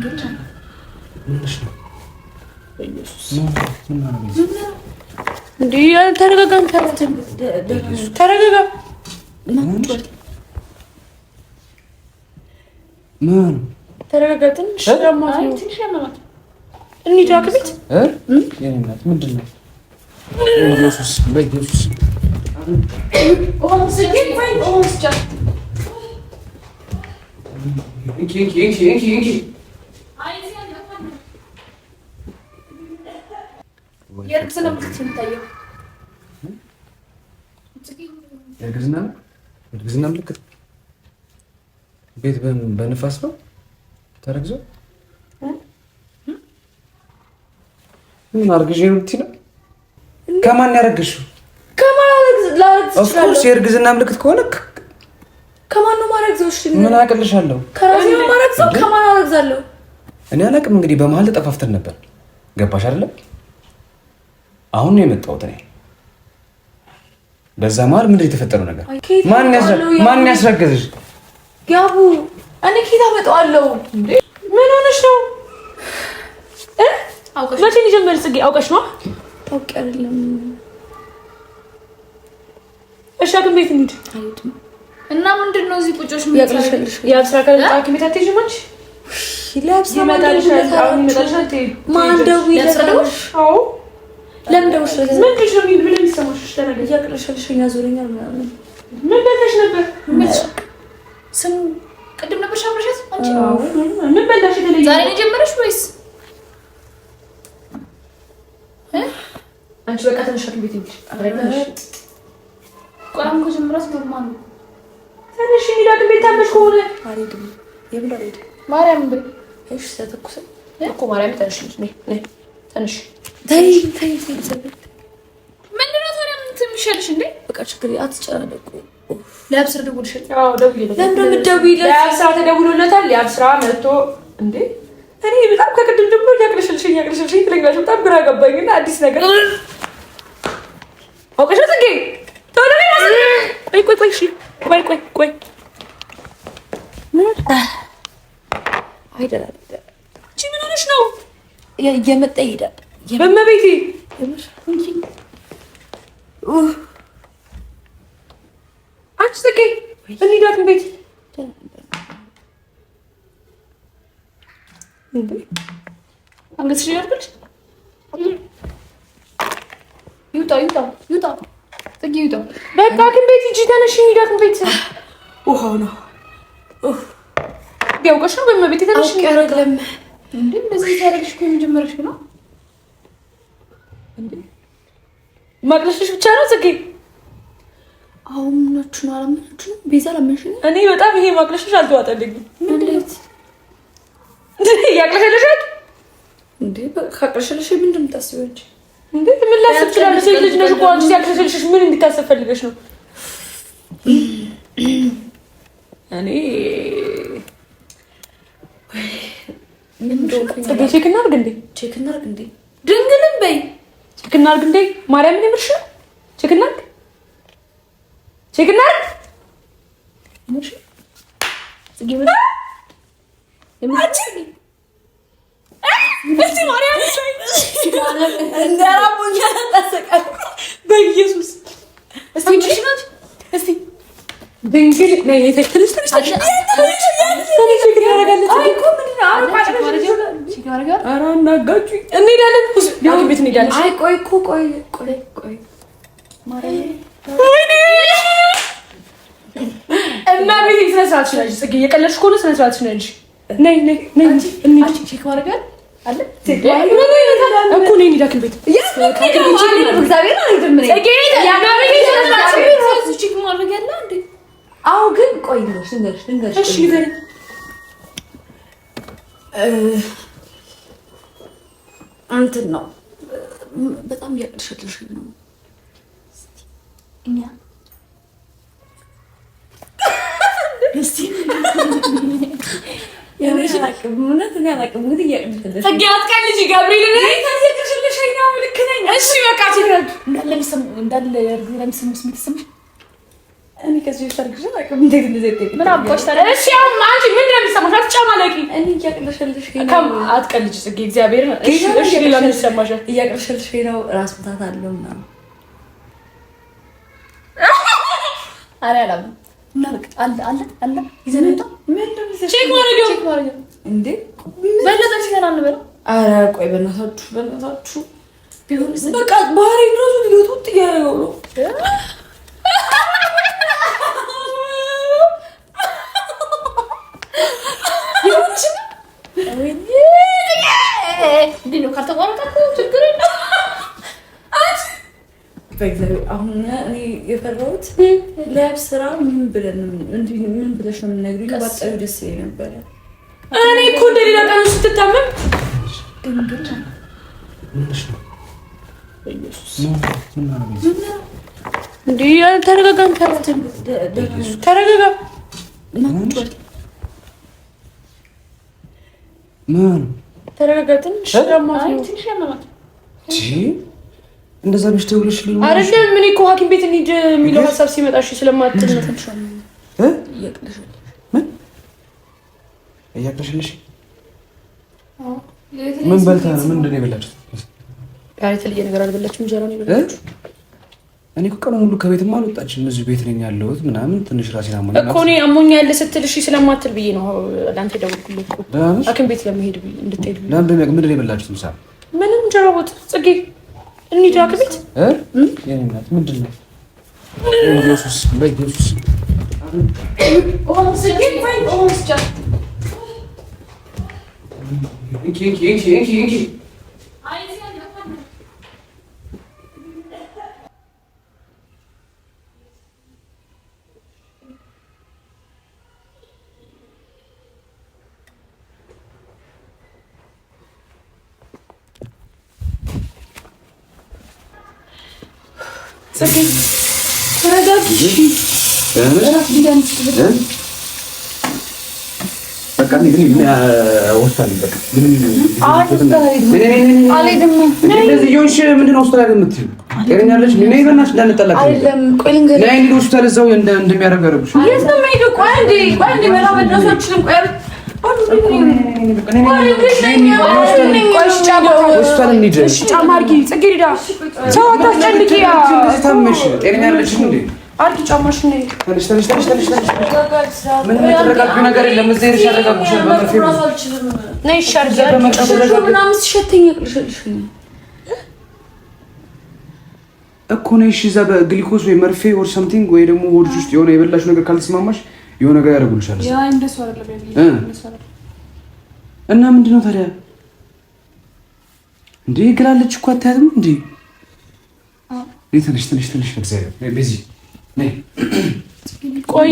ምንሽ ነው? ኢየሱስ እንዴ ተረጋጋ። ተረጋጋ። ምን ተረጋጋ። ትንሽ ያማት እንሂድ ቤት የኔ እናት ምንድን ነው? ኢየሱስ በኢየሱስ የእርግዝና ምልክት ቤት በንፋስ ነው ተረግዞ ምን አርግዤ ነው የምትይው? ከማን ያረግሽው? ኦፍኮርስ የእርግዝና ምልክት ከሆነ ከማን ነው ማረግዘው? እሺ ምን አቅልሻለሁ? ከራሴ ነው ማረግዘው። ከማን አረግዛለሁ? እኔ አላቅም። እንግዲህ በመሀል ተጠፋፍተን ነበር። ገባሽ አይደለም? አሁን ነው የመጣሁት እኔ። በዛ መሀል ምንድን የተፈጠረው ነገር? ማን ያስረገዝሽ? ያቡ እኔ ኬት አመጣዋለሁ? ምን ሆነሽ ነው? መቼ ሊጀመር? ጽጌ አውቀሽ ነው? አውቄ አይደለም። እሺ አክም ቤት እንሂድ። እና ምንድን ነው እዚህ ቁጮሽ? የአብስራ ከአክም ቤት አትሄጂም አንቺ? ለምን ደውሽ ምንድን ነው የሚል ብለን ይሰማሽ? እያቅለሸልሸኝ ያዞረኛል ምናምን። ምን በላሽ ነበር? ስም ቅድም ነበር ሻምረሻት አንቺ? ምን በላሽ? የተለየ ዛሬ ነው የጀመረሽ ወይስ አንቺ? በቃ ተነሽ አክም ቤት እንሂድ። ቆራም ከጀመራት ኖርማል ነው። ተነሽ እንሂድ አክም ቤት። ታመሽ ከሆነ አልሄድም። የምን አልሄድም? ማርያም በይ። እሺ ተተኩሰ እኮ ማርያም ተነሽ ነይ ተነሽ። ተይ ምንድን ነው ታዲያ? ምን ትምሻለሽ እንዴ? በቃ ችግር አትጨናነቁ። ለአብስራ ደውልሽል? አዎ ደውዬለት። ለምን እንደምትደውይለት? ለአብስራ ተደውሎለታል። የአብስራ መጥቶ እንዴ እኔ በጣም ከቅድም ጀምሮ ያቅልሽልሽኝ ትለኛለሽ። በጣም ግራ ገባኝና አዲስ ነገር አውቀሽ ነው ጽጌ? ቶሎ በይ። ቆይ እሺ ቆይ አይደለም። እቺ ምን ሆነሽ ነው? እየመጣ ይሄዳል። በመቤቴ አንቺ ጽጌ እንሂድ አክም ቤት። አንገትሽ ያርግልሽ። ይውጣ ጽጌ ይውጣ። በቃ አክም ቤት ሂጂ። ተነሽ እንሂድ አክም ቤት። ውሃው ነው ያውቀሽ ነው። በመቤቴ ተነሽ። አይደለም እንዴ እንደዚህ ታደርግሽ እኮ የመጀመሪያሽ ነው እንዴ? ማቅለሽሽ ብቻ ነው ጽጌ? አሁን ምናችሁ ነው? አላመናችሁ? ቤዛ አላመንሽኝ? እኔ በጣም ይሄ ማቅለሽሽ አልተዋጠልኝም። ምንድነው ያቅለሽልሻል እንዴ? ካቅለሽልሽ ምን እንደምታስቢው እንጂ እንዴ? ምን ላስብ ትችላለሽ? ሴት ልጅ ነሽ እኮ አንቺ። ያቅለሽልሽ ምን እንድታስብ ፈልገሽ ነው? እኔ ጽጌ ቼክ እናድርግ እንዴ? ድንግልን በይ ቼክ እናድርግ እንዴ? ማርያምን የምርሽ ነው? ቼክ እናድርግ እምርሽ ጽጌ ምን አንቺ እስቲ ማርያም እንደራሙኛ ተሰቀል በኢየሱስ እስቲ እምርሽ ነው? እስቲ ድንግል ነይ የተክልስ ተነስተሽ እንሄዳለን። ቤት እንሄዳለን። አይ ቆይ እና ቤት ስነ ስርዓትሽ ነሽ ጽጌ። እየቀለድሽ ከሆነ ስነ ስርዓትሽ ነሽ። ነይ ቼክ ማድረግ አለ እኮ ነይ እንሂድ ሐኪም ቤት። ቼክ ማድረግ ያለ እንዴ? አዎ ግን ቆይ ልንገርሽ። እሺ ንገሪኝ። እንትን ነው በጣም እያቅልሽልሽ ነው። እኛ እስቲ ያላቅም እውነት እኔ አላቅም። እንግዲህ እያቅልሽልሽ ጽጌ አትቀልጂ። ገብርኤል ነኝ ታየቅሽልሽ ነው። ልክ ነኝ። እሺ በቃ ትሄድ እንዳለ ለምስምስ የምትሰማሽ እኔ ከዚህ ሰርግሽ አላቅም። እንዴት እንደዚህ ምን አባሽ ታዲያ? እሺ አሁን አንቺ ምንድን ነው የሚሰማሽ? አትጨማለቂ። እኔ እያቅለሸልሽ አትቀልጅ ጽጌ፣ እግዚአብሔር እሺ። ሌላ ምን ይሰማሻል? እያቅለሸልሽ ነው። ራስ ምታት አለው ምናምን። ኧረ አላምንም። እና በቃ አለ ይዘን እንውጣ። ቼክ ማድረግ እንዴ በለጠች ገና እንበለው። ኧረ ቆይ በእናታችሁ ቢሆንስ በቃ ባህሪ ራሱ ሊወጡት እያደረገው ነው። እንዴት ነው ካልተቋረጠ ችግር የለም። በእግዚአብሔር አሁን እኔ የፈራሁት ለያብ ስራ ምን ብለሽ ነው የምንነግሪኝ? ባጠሩ ደስ ይለኝ ነበረ። እኔ እኮ እንደሌላ ቀኑ ስትታመም እንዴ ተረጋጋን። ተረጋጋ። ተረጋጋ። ትንሽ ያመማት እንደዛ ብሽ ደውለሽልኝ አይደለም? ምን እኮ ሐኪም ቤት እንሂድ የሚለው ሀሳብ ሲመጣ እሺ ስለማትል ነው። እያቅለሽልሽ ምን በልታ ነው? ምንድን ነው የበላችሁት? ዛሬ የተለየ ነገር አልበላችሁም? እንጀራ ነው የበላችሁት? እኔ እኮ ቀኑን ሙሉ ከቤትም አልወጣችም። እዚሁ ቤት ነኝ ያለሁት ምናምን። ትንሽ ራሴን አሞኛል እኮ እኔ አሞኛል ስትል እሺ ስለማትል ብዬ ነው ለአንተ የደወልኩልህ እኮ ሐኪም ቤት ለመሄድ እንድትሄድ ብዬ። ምንድን ነው የበላችሁት? ምሳ ምንም እንጀራ ወጥ። ጽጌ እንሂድ ሐኪም ቤት። የእኔ እናት ምንድን ነው? ኢየሱስ በኢየሱስ አርጊ ጫማሽን ነይ። ምንም የተረጋጋው ነገር የለም። እዚህ ሄደሽ ያረጋጉሻል። በመርፌ ነይ ሻርጅ ምናምን ሲሸተኝ ያቅልሽልሽኝ እኮ ነይ። እሺ እዛ በግሊኮስ ወይ መርፌ ኦር ሰምቲንግ ወይ ደግሞ ሆድሽ ውስጥ የሆነ የበላሽ ነገር ካልተስማማሽ የሆነ ነገር ያደርጉልሻል። ያ እንደሱ አይደለም እና ምንድነው ታዲያ እንዴ? ግላለች እኮ አታያትም እንዴ? ትንሽ እግዚአብሔር ቤዚ ነይ። ቆይ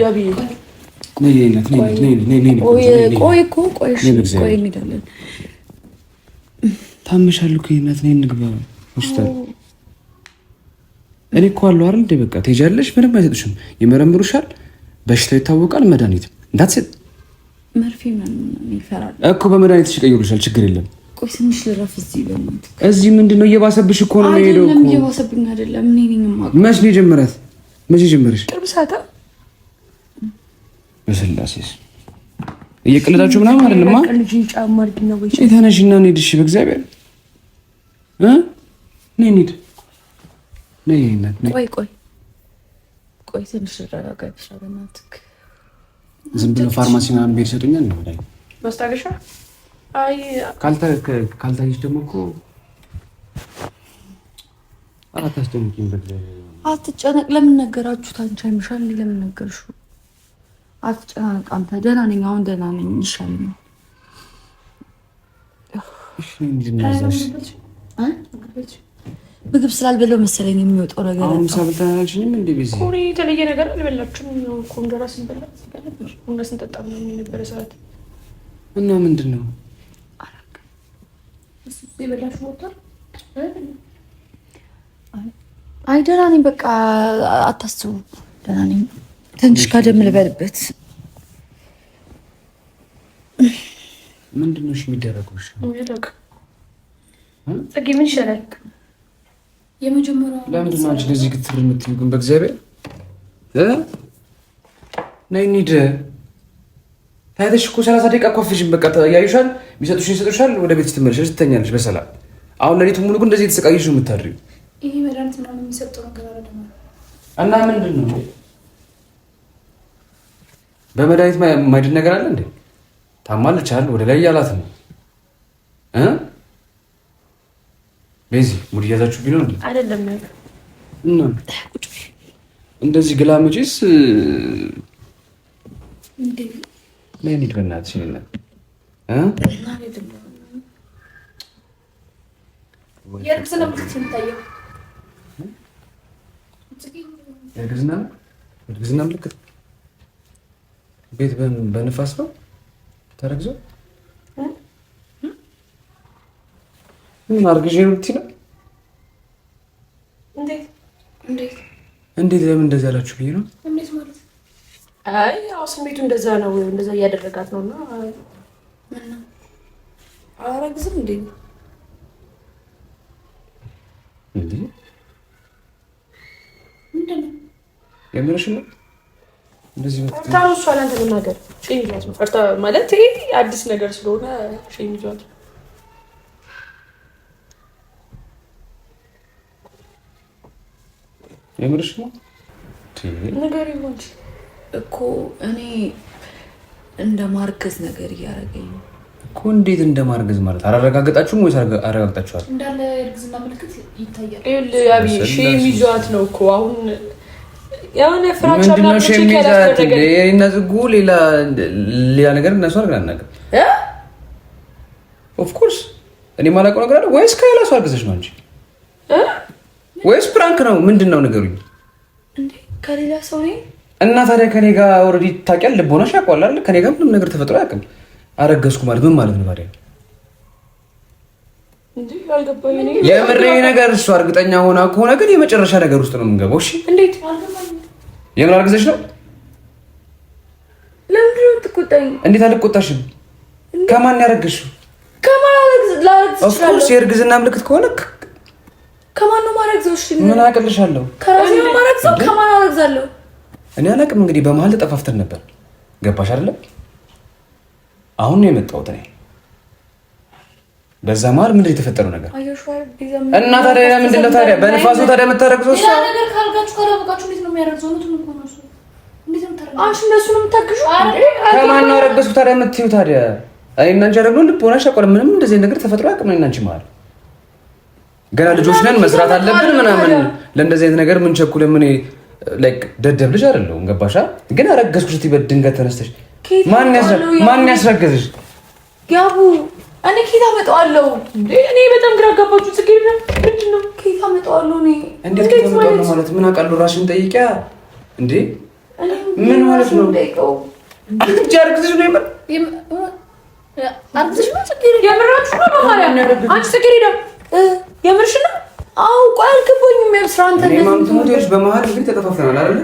ያብይ እንሄዳለን። ታመሻል እኮ እናት ነይ እንግባ ሆስፒታል። እኔ እኮ አለው አይደል እንዴ? በቃ ትሄጃለሽ። ምንም አይሰጡሽም። ይመረምሩሻል። በሽታው ይታወቃል። መድኃኒት እንዳትሰጥ መርፌ ምናምን ይፈራል እኮ በመድኃኒት ይቀይሩሻል። ችግር የለም። ቆይ ትንሽ ልረፍ እዚህ በእናትህ። እዚህ ምንድነው? እየባሰብሽ እኮ ነው የሄደው እኮ። እየባሰብኝ አይደለም። እኔ ነኝ የማውቀው። መች ነው የጀመራት? መቼ ጀመረሽ? ቅርብ ሰዓት። በስላሴስ እየቀለዳችሁ ምናምን አይደለማ። ልጅ ጫማ አድርጊና ወይ ተነሽና እንሂድ። እሺ በእግዚአብሔር ነይ እንሂድ። ነይ እናት ነይ። ቆይ ትንሽ ልረጋጋ በእናትህ። ዝም ብሎ ፋርማሲ ምናምን ቤት ይሰጡኛል ነው ላይ ማስታገሻ። አይ ካልታየሽ ደግሞ እኮ አራት አስደንቂኝ። በእግዚአብሔር አትጨነቅ። ለምን ነገራችሁት? አንቺ አይምሻል እንዴ? ለምን ነገርሽው? አትጨናነቅ አንተ። ደህና ነኝ፣ አሁን ደህና ነኝ። ይሻለኛል። እሺ እንድናዛሽ ምግብ ስላልበላው መሰለኝ የሚወጣው ነገር። አሁን ምሳ በልተናልሽኝም እንዴ? ቤዚ ኮሪ የተለየ ነገር አልበላችሁም? ነው ኮንጀራ ስንበላ ነበር። ቡና ስንጠጣ ነው የነበረ ሰዓት እና ምንድን ነው እሱ የበላችሁ ወጣ። አይ ደህና ነኝ፣ በቃ አታስቡ፣ ደህና ነኝ። ትንሽ ጋደም ልበልበት። ምንድን ነው የሚደረገው? ጽጌ ምን ይሻላል? የመጀመሪያው ለምንድን ነው አንቺ እንደዚህ ግትር የምትይው ግን? በእግዚአብሔር ነይ እንሂድ። ታይተሽ እኮ 30 ደቂቃ እኮ አፍሽን በቃ ያዩሻል፣ የሚሰጡሽ ይሰጡሻል፣ ወደ ቤት ስትመለሽ ትተኛለሽ በሰላም። አሁን ለሊቱ ሙሉ ግን እንደዚህ የተሰቃየሽ ነው የምታድሪው። ይሄ መድኃኒት ምናምን የሚሰጠው ነገር አይደለም እና ምንድን ነው በመድኃኒት ማይድን ነገር አለ እንዴ? ታማለች አይደል? ወደ ላይ ያላት ነው ቤዚ ሙድ እያዛችሁ ቢሆን እንዴ? አይደለም እና እንደዚህ ግላምጪስ እንዴ? ለኔ ድረናት ሲልና የእርግዝና ምልክት የሚታየው የእርግዝና ምልክት ቤት በንፋስ ነው ተረግዞ ምን አርግዤ ነው ብትይ ነው? እንዴት ለምን እንደዚህ አላችሁ ብዬ ነው። እንዴት ማለት? አይ ያው ስሜቱ እንደዛ ነው፣ እንደዛ እያደረጋት ነውና ምን ነው አረግዝም እንዴ? እንዴ ምንድን ነው የምርሽ ነው? እንደዚህ ፈርታ ነው እሷ ለአንተ መናገር ሼም ይዟት ነው። ፈርታ ማለት ይሄ አዲስ ነገር ስለሆነ ሼም ይዟት ነው። የምርሽ ነው? ነገር ይሁን እኮ እኔ እንደ ማርገዝ ነገር እያደረገኝ ነው እኮ። እንዴት እንደ ማርገዝ ማለት አላረጋገጣችሁም ወይስ አረጋግጣችኋል? እንዳለ የእርግዝና ምልክት ይታያል። ይኸውልህ አብይ ሼም ይዟት ነው እኮ አሁን ያው ፍራቻ ምንድነው ሼም ይዟት? እና ዝጉ ሌላ ነገር እነሱ አናውቅም። ኦፍ ኮርስ እኔ የማላውቀው ነገር አለ ወይስ ከሌላ ሰው አርግዘሽ ነው እንጂ ወይስ ፕራንክ ነው? ምንድን ነው ነገሩኝ እንዴ? ከሌላ ሰው ነኝ እና ታዲያ ከኔ ጋር ኦልሬዲ ታውቂያለሽ፣ ልቦናሽ ያውቀዋል አይደል? ከኔ ጋር ምንም ነገር ተፈጥሮ አያውቅም። አረገዝኩ ማለት ምን ማለት ነው ታዲያ? እንዴ አልገባኝ እኔ የምሬ ነገር እሱ እርግጠኛ ሆና ከሆነ ግን የመጨረሻ ነገር ውስጥ ነው የምንገባው። እሺ እንዴት አልገባኝ። የምን አርግዘሽ ነው? ለምንድን ነው የምትቆጣኝ? እንዴት አልቆጣሽም? ከማን ያረገዝሽው? ከማን ላረግዝ ኦፍ ኮርስ የእርግዝና ምልክት ከሆነ ከማን ነው ማረግዘው? እሺ ምን አቅልሻለሁ? ከራሴ ነው ማረግዘው። ከማን አረግዛለሁ? እኔ አላውቅም። እንግዲህ በመሀል ተጠፋፍተን ነበር። ገባሽ አይደለም? አሁን ነው የመጣሁት እኔ። በዛ መሀል ምንድን ነው የተፈጠረው ነገር? እና ታዲያ ምንድን ነው ታዲያ በንፋሱ ታዲያ የምታረግዘው? እሷ ነገር ካልጋችሁ ካላወቃችሁ እንዴት ነው የሚያረግዘው? ነው ነው ነው እሱ እንዴት ነው የምታረግዘው? አንቺ እነሱ ነው የምታግዡ? ከማን ነው አረገዝኩ ታዲያ የምትይው? ታዲያ እኔ እና አንቺ ደግሞ ልቦናሽ ያውቃል። ምንም እንደዚህ ነገር ተፈጥሮ አያውቅም። እኔ እና አንቺ መሀል ገና ልጆች ነን፣ መስራት አለብን ምናምን። ለእንደዚህ አይነት ነገር ምን ቸኩለ? ምን ላይክ ደደብ ልጅ አይደለሁም። ገባሻ? ግን አረገዝኩ ስትይ በድንገት ተነስተሽ ማን ያስረገዝሽ? ያቡ እኔ ኬት አመጣዋለሁ እንዴ? እኔ በጣም ግራ ገባችሁ። ጽጌ ምንድን ነው ኬት አመጣዋለሁ? እኔ እንዴት ኬት አመጣዋለሁ ማለት ምን አውቃለሁ? ራስሽን ጠይቂያ እንዴ። ምን ማለት ነው? አንቺ አርግዝሽ ነው የምር አርግዝሽ ነው ጽጌ? የምራችሁ ነው በማርያም አንቺ ጽጌ የምርሽ ነው? አዎ ቆይ አልገባኝም። ያብስራ አንተ ማምቶች በመሀል እንግዲህ ተጠፋፍተናል አይደል?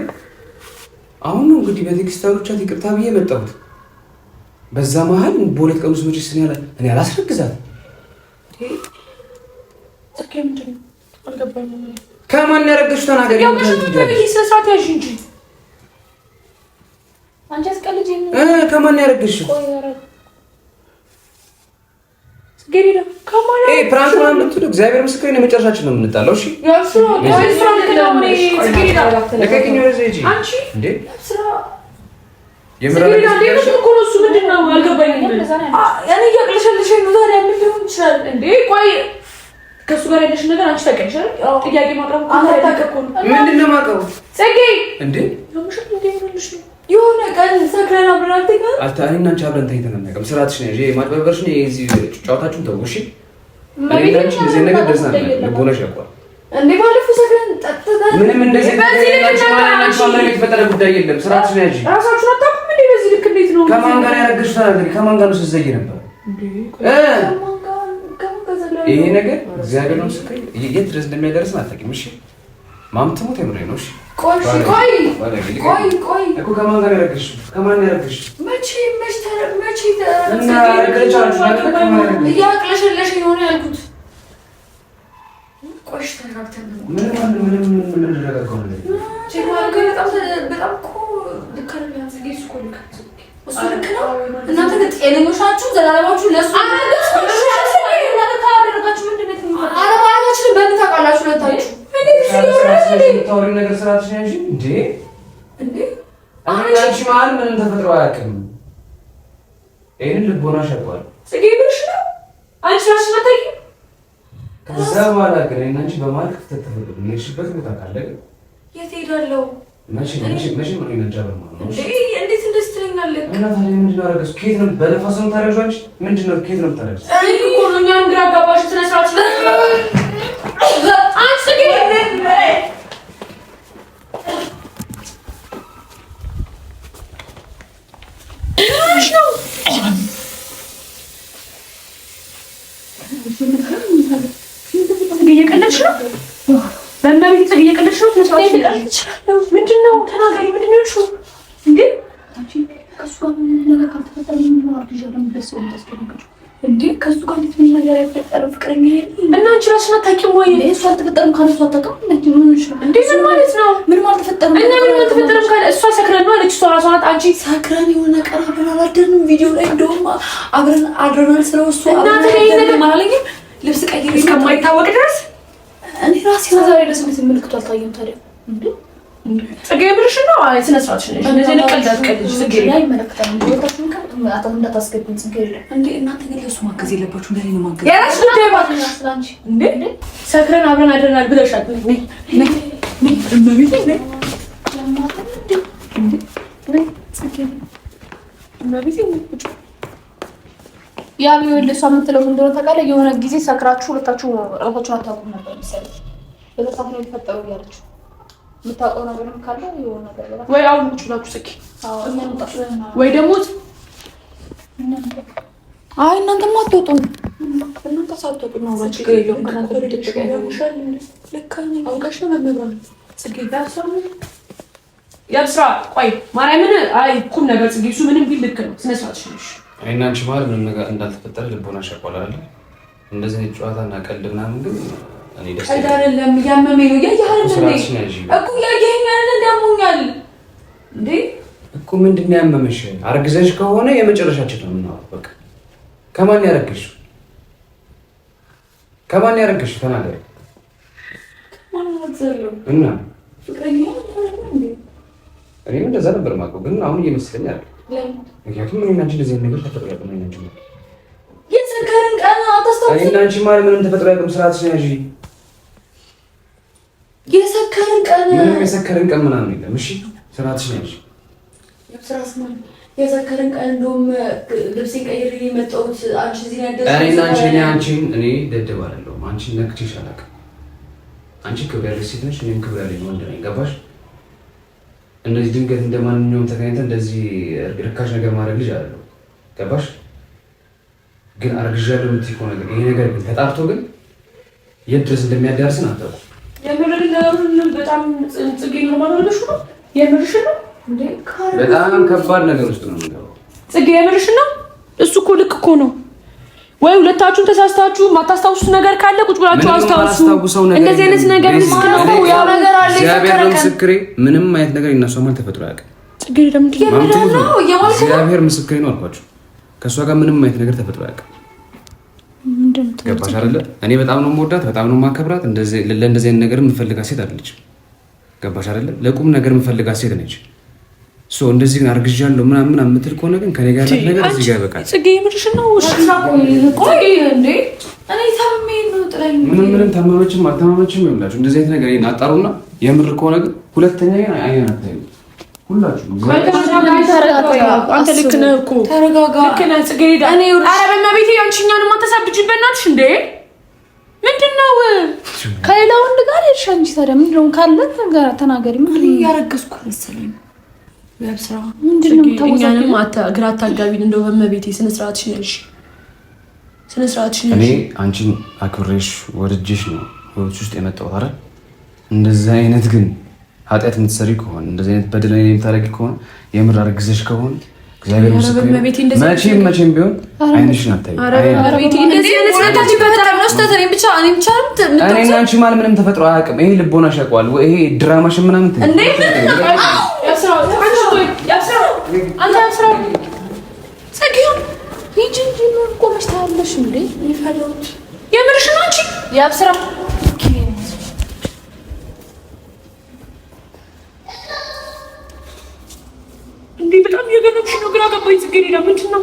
አሁን ነው እንግዲህ በቴክስታሮቻት ይቅርታ ብዬ መጣሁት። በዛ መሀል በሁለት ቀን ውስጥ መቼስ እኔ አላስረግዛት። ጽጌ ምንድን ነው አልገባኝም። ከማን ያረገዝሽ ተናገሪ። ሰዓት ያዥ እንጂ አንቺ አስቀልጂ። ከማን ያረገዝሽ? ገሪዳ ከማን ኤ ፕራንክ ነው የምትሉ? እግዚአብሔር ምስክሬ ነው። መጨረሻችን ነው የምንጣለው። እሺ ያሱ ወይ ፍራንክ ነው እኔ ገሪዳ ለከኪኝ ወደ ዘይጂ አንቺ እንዴ ስራ የምራለሽ ገሪዳ እኮ ነው እሱ። ምንድን ነው አልገባኝም። እኔ እያቅለሸልሸኝ ነው ዛሬ። ምን ሊሆን ይችላል እንዴ? ቆይ ከሱ ጋር ያለሽ ነገር አንቺ ታውቂያለሽ አይደል? ጥያቄ ማቅረብ አታውቅም። ምንድን ነው የማውቀው? ጽጌ እንዴ ለምሽ እንዴ ይሆንልሽ ነው የሆነ ቀን ሰክረን አብረን አልተኛም። እኔና አንቺ አብረን ተኝተን አናውቅም። ስራትሽ ነው ይሄ ማጭበርበርሽ ነው። እዚህ ጨዋታችሁን ተው እሺ። እኔና አንቺ እንደዚህ ነገር ደርሰን ልቦናሽ ያውቃል እንዴ? ባለፈው ሰክረን ጠጥተን ምንም እንደዚህ ማለት የተፈጠረ ጉዳይ የለም። ስራትሽ ነው ያጂ ራሳችሁ አታውቁም እንዴ? በዚህ ልክ እንዴት ነው? ከማን ጋር ያረገዝሽ ተናገሪ። ከማን ጋር ነው ስትዘጊ ነበር? ይሄ ነገር እግዚአብሔር ነው ምስክሬ፣ የት ድረስ እንደሚያደርስን አታውቂም። እሺ ማምትሞት የምሬ ነው። እሺ ቆይ እኮ ከማን ጋር ያረገዝሽ? ከማን ያረገዝሽ? መቼ እና ያረገዝሽ እያቅለሸለሸኝ የሆነ ያልኩት። ቆይ ተናግተን ምን ረጋጋው ነገር በጣም እኮ ልክ አይደለም። እሱ ልክ ነው። እናንተ ግን ጤነኞች ናችሁ። ዘላለማችሁ ለሱ ካላደረጋችሁ ምንድን ነው የሚሆነው? አረባችሁን በምን ታውቃላችሁ? ለታችሁ ታውሪ ነገር ስራትሽ ነው እንጂ እንዴ አንቺ ማን ምንም ተፈጥሮ አያውቅም። ይሄን ልቦና ሸቋል። ጽጌ ብርሽ ነው አንቺ ራስሽ መጣቂ ከዛ በኋላ ግን እናንቺ በማለት ተተፈጥሮ የሽበት ቦታ ካለ የት ሄዳለሁ? መቼ ነው ይነጃበል ማለት ነው? እንዴት እንደዚህ ትለኛለህ? እና ታዲያ ምንድን ነው አደረገሽ? ከየት ነው በነፋስ ነው ታረጋሽ? አንቺ ምንድን ነው ከየት ነው ታረጋሽ? እኔ እኮ ነው እኛን ግራ አጋባሽ። ተነሳች አንቺ ግን እየቀለድሽ ነው። በእናትሽ እየቀለድሽ ነው። ምንድን ነው ተናገሪ። ምንድን ነው ያልሽው? እንዴ አንቺ ከእሱ ጋር ምን ነገር ካልተፈጠረ ምን ማለት ይችላል? ደስው እንደስተነገሩ እንዴ ከእሱ ጋር እንዴት ምን ነገር አይፈጠርም? ፍቅረኛ እና አንቺ ራስሽን አታውቂም ወይ? እሱ አልተፈጠረም ካለ እሱ አታውቅም እንዴ? ምን ማለት ነው? ምን ማለት ተፈጠረም? እና ምን ተፈጠረም ካለ እሷ ሰክረን ነው አለች። እሷ ራሷ ናት። አንቺ ሰክረን የሆነ ቀን አብረን አላደርንም። ቪዲዮ ላይ እንደውም አብረን አድረናል። ስለወሱ እናንተ ላይ ነገር ማለኝ ልብስ ቀይሬ እስከማይታወቅ ድረስ እኔ ራሴ ዛሬ ድረስ ምልክቱ አልታየም። ታዲያ እንዴ ጽጌ ብርሽ ነው። አይ ስነ ስርዓትሽ ነሽ። እንደዚህ ነቀልዳት ቀልጅ ጽጌ ላይ መለክታን እንደወጣችሁ አጣም እንዳታስገብኝ ጽጌ እንዴ እናንተ ግን ለሱ ማገዝ የለባችሁ። እንደኔ ነው ማገዝ የራስ ጉዳይ ባትሽ ስላንቺ እንዴ ሰክረን አብረን አድረናል ብለሻል። ነይ እመቤቴ ነይ ለማታ እንዴ ነይ ጽጌ እመቤቴ ያ ቢወልድ እሷ የምትለው እንደሆነ ታውቃለህ። የሆነ ጊዜ ሰክራችሁ ሁለታችሁ ራሳችሁን አታውቁም ነበር መሰለኝ። በለሳት ነው የተፈጠረው እያለች የምታውቀው ነገርም ካለ የሆነ ነገር ወይ አሁን ቁጭ ብላችሁ ጽጌ ወይ ደግሞ አይ እናንተማ አትወጡም። እናንተ ሳትወጡ ነው ባጭ ከሌለው ከናንተ ወደድሽ ያሻል ለካ ነው አውቀሽ ነው መመራን ጽጌ ያብስራ ቆይ ማርያምን አይ ቁም ነገር ጽጌ እሱ ምንም ቢል ልክ ነው። ስነ ስርዓትሽ ነሽ። አይና አንቺ ማለት ምንም ነገር እንዳልተፈጠረ ልቦና ሸቋል አይደል? እንደዚህ ነው ጨዋታና ቀልድ ምናምን ግን እኔ ደስ አይደለም። ያመመኝ ነው ያያህል እኮ ያያህኝ አይደል? እንዳሞኛል እንዴ እኮ ምንድን ነው ያመመሽ? አርግዘሽ ከሆነ የመጨረሻችን ነው የምናወራው። በቃ ከማን ያረግሽው? ከማን ያረግሽው? ተናገሪ። ማን ነው እና ፍቅረኛ እንዴ? እኔም እንደዛ ነበር የማውቀው ግን አሁን እየመሰለኝ አይደል? ምክንያቱም እኔ እና አንቺ እንደዚህ ነገር ተፈጥሮ ያውቅም። እኔ እና አንቺ የሰከረን ቀን አታስታውስ። እኔ እና አንቺ ማለት ምንም ተፈጥሮ ያውቅም። ስርዓትሽን ያዢ። የሰከረን ቀን ምንም የሰከረን ቀን ምናምን የለም። እሺ ስርዓትሽን ያዢ። የሰከረን ቀን እንደውም ልብሴን ቀይሬ የመጣሁት አንቺ እዚህ ያደረሰ እኔ አንቺን እኔ ደደብ አይደለሁም። አንቺን ነክቼሽ አላውቅም። አንቺ ክብር ያለሽ ሴት ነሽ፣ እኔም ክብር ያለኝ ወንድ ነኝ። ገባሽ? እንደዚህ ድንገት እንደማንኛውም ተገናኝተን እንደዚህ ርካሽ ነገር ማድረግ ልጅ አይደለም። ገባሽ? ግን አርግዣለሁ የምትይ ከሆነ ግን ይሄ ነገር ግን ተጣርቶ ግን የት ድረስ እንደሚያዳርስን አታውቁም። የምርሽ ነው። በጣም ጽጌ ነው ማለት ነው። የምርሽ ነው እንዴ? በጣም ከባድ ነገር ውስጥ ነው የምንገባው። ጽጌ የምርሽ ነው። እሱ እኮ ልክ እኮ ነው። ወይ ሁለታችሁም ተሳስታችሁ ማታስታውሱት ነገር ካለ ቁጭ ብላችሁ አስታውሱ። እንደዚህ አይነት ነገር ነው ያው ነገር አለ። እግዚአብሔር ምስክሬ፣ ምንም አይነት ነገር ይነሳው ማለት ተፈጥሮ ያውቃል። ጽጌ ነው እግዚአብሔር ምስክሬ ነው አልኳችሁ። ከእሷ ጋር ምንም አይነት ነገር ተፈጥሮ ያውቃል። ገባሽ አይደለ? እኔ በጣም ነው የምወዳት፣ በጣም ነው የማከብራት። ለእንደዚህ አይነት ነገር የምፈልጋት ሴት አይደለች። ገባሽ አይደለ? ለቁም ነገር የምፈልጋት ሴት ነች። እንደዚህ ግን አርግዣለሁ ምናምን የምትል ከሆነ ግን ከኔ ጋር ያላት ነገር እዚህ ጋር ይበቃል። ጽጌ የምርሽ ነው? ቆይ እንዴ እኔ ታመሜ ነው ጥላኝ። ምንም ታመመችም አልታመመችም ይኸውላችሁ፣ እንደዚህ አይነት ነገር ይሄን አጣሩና የምር ከሆነ ግን ሁለተኛ ግን አይና አታዩ ሁላችሁ። አንተ ልክ ነህ እኮ ተረጋጋ። ልክ ነህ ጽጌ። እኔ ኧረ በእናትሽ አንቺኛንም አታሳብጂኝ በእናትሽ። እንዴ ምንድን ነው ከሌላ ወንድ ጋር እሺ? አንቺ ታዲያ ምንድን ነው ካለ ተናገሪ። ምን ያረገዝኩ መሰለኝ ያብስራ ምንድነው ታውዛለኝ? ግራ አታጋቢን። እንደው በመቤቴ ስነ ስርዓትሽ ነሽ፣ ስነ ስርዓትሽ ነሽ። እኔ አንቺን አክብሬሽ ወድጄሽ ነው ህይወትሽ ውስጥ የመጣሁት አይደል? እንደዚህ አይነት ግን ኃጢአት የምትሰሪ ከሆነ እንደዚህ አይነት በደል ላይ የምታደርጊ ከሆነ የምር አርግዘሽ ከሆነ እግዚአብሔር ምስክሬ መቼም ቢሆን አይንሽን አታይም። እንደዚህ አይነት ነገር በጣም ነው ስተት። እኔ ብቻ እኔ እና አንቺ ማለት ምንም ተፈጥሮ አያውቅም። ይሄ ልቦናሽ ያውቀዋል። ይሄ ድራማሽ ምናምን እንዴ ያብስራ አንቺ ያብስራ አለሽ እንዴ? ይፈሉት የምርሽ ነው አንቺ? ያብስራ እንዴ በጣም እየገረምሽ ነው። ግራ ገባኝ። ጽጌረዳ ምንድን ነው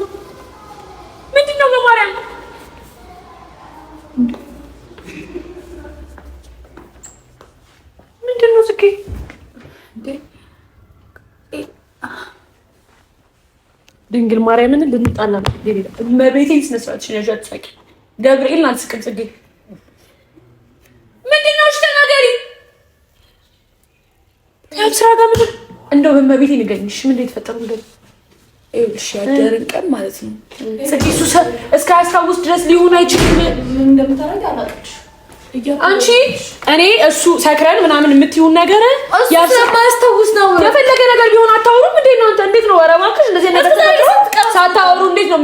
በማርያም ምንድን ነው ጽጌ? ድንግል ማርያምን ልንጣላ ነው። እመቤቴን ስነ ስርዓትሽን ያዥ። አትሳቂ። ገብርኤልን አልስቅም። ጽጌ ምንድን ነው? እሺ ተናገሪ። ከስራ ጋር ምንድን እንደው በእመቤቴ ንገሪኝ። እሺ ምንድን ነው የተፈጠረው? ንገሪኝ። ይኸውልሽ ያደረን ቀን ማለት ነው ጽጌ እሱ እስከ አስታውስ ድረስ ሊሆን አይችልም። ምን እንደምታረግ አላውቅሽ። አንቺ እኔ እሱ ሰክረን ምናምን የምትይውን ነገር ያስታውስ ነው። የፈለገ ነገር ቢሆን አታወሩም እንዴ ነው? አንተ እንዴት ነው? ኧረ እባክሽ እንደዚህ ነገር ሳታወሩ እንዴት ነው?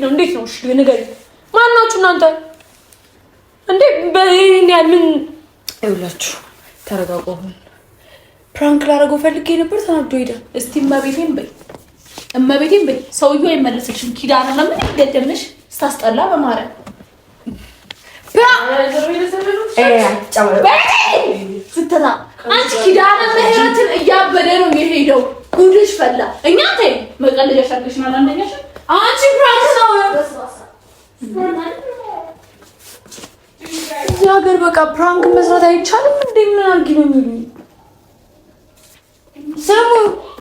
እንዴት ነው? እሺ ንገሪኝ። ማን ናችሁ እናንተ እንዴ? በይሄን ያህል ምን? ይኸውላችሁ ተረጋጉ። ፕራንክ ላደርገው ፈልጌ ነበር፣ ተናዶ ሄደ። እስቲ እመቤቴን በይ። ሰውዬው አይመለስልሽም። ኪዳነ ለምን ይገደምሽ? ስታስጠላ በማርያም ስትታ አንቺ ኪዳነ ምህረትን እያበደ ነው የሄደው። ጉድሽ ፈላ። እኛ ተይ መቀለጃ ሻርክሽ ማለት አንደኛሽ አንቺ ፕራንክ ነው። እዚህ ሀገር በቃ ፕራንክ መስራት አይቻልም እንዴ? ምን አድርጊ ነው የሚሉኝ? ስሙ